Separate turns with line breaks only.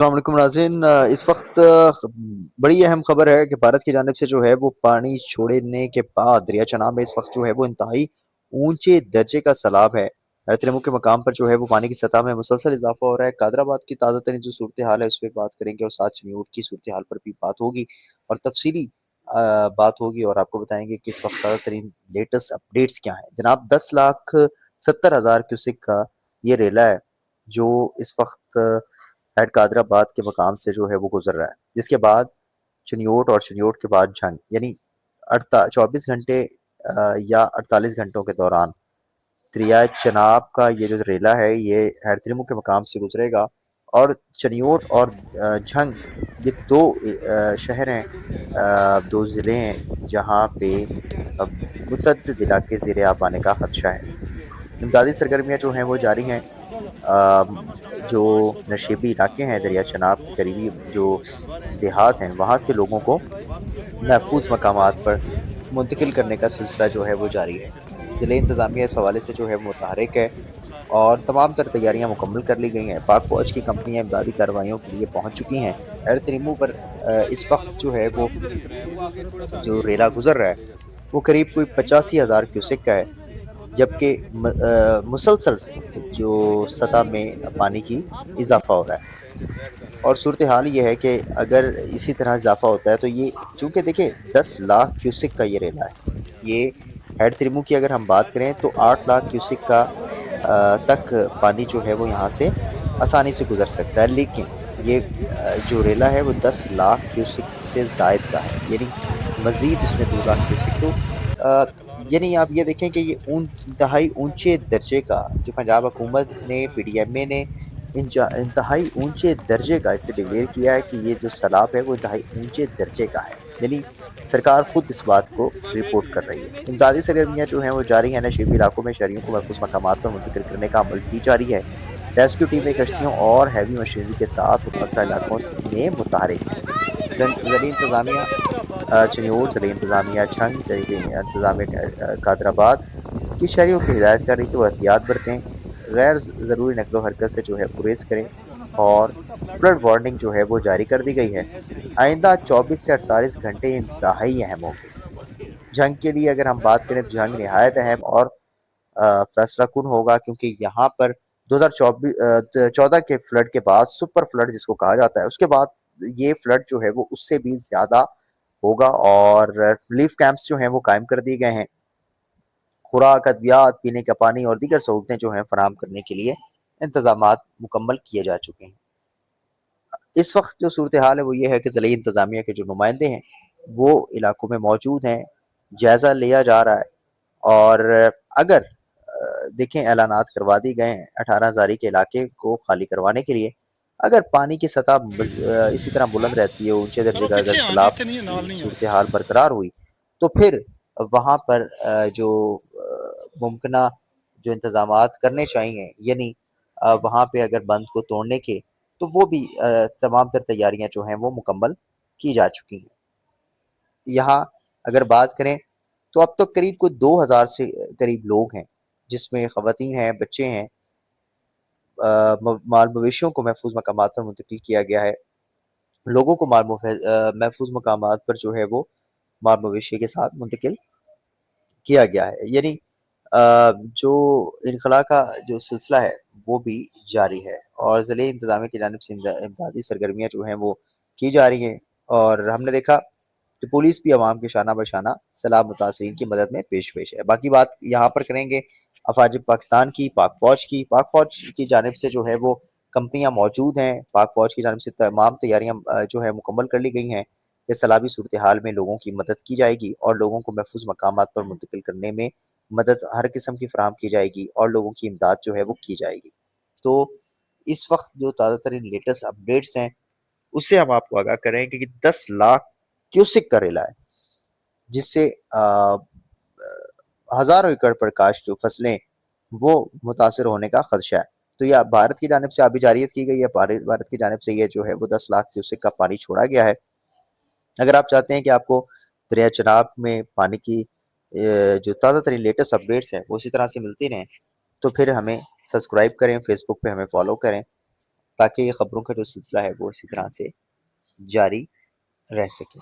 السلام علیکم ناظرین، اس وقت بڑی اہم خبر ہے کہ بھارت کی جانب سے جو ہے وہ پانی چھوڑنے کے بعد دریا چناب میں اس وقت جو ہے وہ انتہائی اونچے درجے کا سیلاب ہے۔ احترامو کے مقام پر جو ہے وہ پانی کی سطح میں مسلسل اضافہ ہو رہا ہے۔ قادر آباد کی تازہ ترین جو صورتحال ہے اس پہ بات کریں گے، اور ساتھ چنیوٹ کی صورتحال پر بھی بات ہوگی اور تفصیلی بات ہوگی، اور آپ کو بتائیں گے کہ اس وقت تازہ ترین لیٹسٹ اپڈیٹس کیا ہیں۔ جناب 10,70,000 کیوسک کا یہ ریلا ہے جو اس وقت ہیڈ قادر آباد کے مقام سے جو ہے وہ گزر رہا ہے، جس کے بعد چنیوٹ اور چنیوٹ کے بعد جھنگ، یعنی 24 گھنٹے یا 48 گھنٹوں کے دوران دریا چناب کا یہ جو ریلا ہے یہ ہیرتریمو کے مقام سے گزرے گا، اور چنیوٹ اور جھنگ یہ دو شہر ہیں، دو ضلع ہیں جہاں پہ متعدد علاقے زیر آب آنے کا خدشہ ہے۔ امدادی سرگرمیاں جو ہیں وہ جاری ہیں۔ جو نشیبی علاقے ہیں دریا چناب کے قریبی جو دیہات ہیں وہاں سے لوگوں کو محفوظ مقامات پر منتقل کرنے کا سلسلہ جو ہے وہ جاری ہے۔ ضلع انتظامیہ اس حوالے سے جو ہے متحرک ہے اور تمام تر تیاریاں مکمل کر لی گئی ہیں۔ پاک فوج کی کمپنیاں امدادی کارروائیوں کے لیے پہنچ چکی ہیں۔ ایرتریمو پر اس وقت جو ہے وہ جو ریلا گزر رہا ہے وہ قریب کوئی 85,000 کیوسک کا ہے، جبکہ مسلسل جو سطح میں پانی کی اضافہ ہو رہا ہے، اور صورتحال یہ ہے کہ اگر اسی طرح اضافہ ہوتا ہے تو یہ چونکہ دیکھیں 10 لاکھ کیوسک کا یہ ریلا ہے، یہ ہیڈ ترمو کی اگر ہم بات کریں تو 8 لاکھ کیوسک کا تک پانی جو ہے وہ یہاں سے آسانی سے گزر سکتا ہے، لیکن یہ جو ریلا ہے وہ 10 لاکھ کیوسک سے زائد کا ہے، یعنی مزید اس میں 2 لاکھ کیوسک، تو یعنی آپ یہ دیکھیں کہ یہ انتہائی اونچے درجے کا جو پنجاب حکومت نے پی ڈی ایم اے نے انتہائی اونچے درجے کا اسے ڈکلیئر کیا ہے کہ یہ جو سیلاب ہے وہ انتہائی اونچے درجے کا ہے، یعنی سرکار خود اس بات کو رپورٹ کر رہی ہے۔ امدادی سرگرمیاں جو ہیں وہ جاری ہیں، نشیبی علاقوں میں شہریوں کو محفوظ مقامات پر منتقل کرنے کا عمل بھی جاری ہے۔ ریسکیو ٹیمیں کشتیوں اور ہیوی مشینری کے ساتھ متاثرہ علاقوں میں متحرک ہیں۔ ضلعی انتظامیہ چنیور، ضلعی انتظامیہ جھنگ، ضلعی انتظامیہ قادر آباد کی شہریوں کی ہدایت کر رہی کہ وہ احتیاط برتیں، غیر ضروری نقل و حرکت سے جو ہے گریز کریں، اور فلڈ وارننگ جو ہے وہ جاری کر دی گئی ہے۔ آئندہ 24 سے 48 گھنٹے انتہائی اہم ہوں گے۔ جنگ کے لیے اگر ہم بات کریں تو جنگ نہایت اہم اور فیصلہ کن ہوگا، کیونکہ یہاں پر 2014 کے فلڈ کے بعد سپر فلڈ جس کو کہا جاتا ہے، اس کے بعد یہ فلڈ جو ہے وہ اس سے بھی زیادہ ہوگا، اور ریلیف کیمپس جو ہیں وہ قائم کر دیے گئے ہیں۔ خوراک، ادویات، پینے کا پانی اور دیگر سہولتیں جو ہیں فراہم کرنے کے لیے انتظامات مکمل کیے جا چکے ہیں۔ اس وقت جو صورتحال ہے وہ یہ ہے کہ ضلعی انتظامیہ کے جو نمائندے ہیں وہ علاقوں میں موجود ہیں، جائزہ لیا جا رہا ہے، اور اگر دیکھیں اعلانات کروا دی گئے ہیں 18 ہزاری کے علاقے کو خالی کروانے کے لیے، اگر پانی کی سطح اسی طرح بلند رہتی ہے، اونچے درجے کا اگر سیلاب کی صورتحال برقرار ہوئی، تو پھر وہاں پر جو ممکنہ جو انتظامات کرنے چاہیے، یعنی وہاں پہ اگر بند کو توڑنے کے، تو وہ بھی تمام تر تیاریاں جو ہیں وہ مکمل کی جا چکی ہیں۔ یہاں اگر بات کریں تو اب تک قریب کوئی 2,000 سے قریب لوگ ہیں، جس میں خواتین ہیں، بچے ہیں، مال مویشیوں کو محفوظ مقامات پر منتقل کیا گیا ہے۔ لوگوں کو محفوظ مقامات پر جو ہے وہ مال مویشی کے ساتھ منتقل کیا گیا ہے، یعنی جو انخلا کا جو سلسلہ ہے وہ بھی جاری ہے، اور ضلعی انتظامیہ کی جانب سے امدادی سرگرمیاں جو ہیں وہ کی جا رہی ہیں، اور ہم نے دیکھا کہ پولیس بھی عوام کے شانہ بشانہ سیلاب متاثرین کی مدد میں پیش ہے۔ باقی بات یہاں پر کریں گے افواج پاکستان کی، پاک فوج کی جانب سے جو ہے وہ کمپنیاں موجود ہیں، پاک فوج کی جانب سے تمام تیاریاں جو ہے مکمل کر لی گئی ہیں کہ سیلابی صورتحال میں لوگوں کی مدد کی جائے گی، اور لوگوں کو محفوظ مقامات پر منتقل کرنے میں مدد ہر قسم کی فراہم کی جائے گی، اور لوگوں کی امداد جو ہے وہ کی جائے گی۔ تو اس وقت جو تازہ ترین لیٹسٹ اپڈیٹس ہیں اس سے ہم آپ کو آگاہ کریں کہ 10 لاکھ کیوسک کا ریلا ہے، جس سے ہزاروں ایکڑ پر کاشت جو فصلیں وہ متاثر ہونے کا خدشہ ہے۔ تو یہ بھارت کی جانب سے آبی جاریت کی گئی ہے، بھارت کی جانب سے یہ جو ہے وہ 10 لاکھ کیوسک کا پانی چھوڑا گیا ہے۔ اگر آپ چاہتے ہیں کہ آپ کو دریا چناب میں پانی کی جو تازہ ترین لیٹسٹ اپڈیٹس ہیں وہ اسی طرح سے ملتی رہیں، تو پھر ہمیں سبسکرائب کریں، فیس بک پہ ہمیں فالو کریں، تاکہ یہ خبروں کا جو سلسلہ ہے وہ اسی طرح سے جاری رہ سکے۔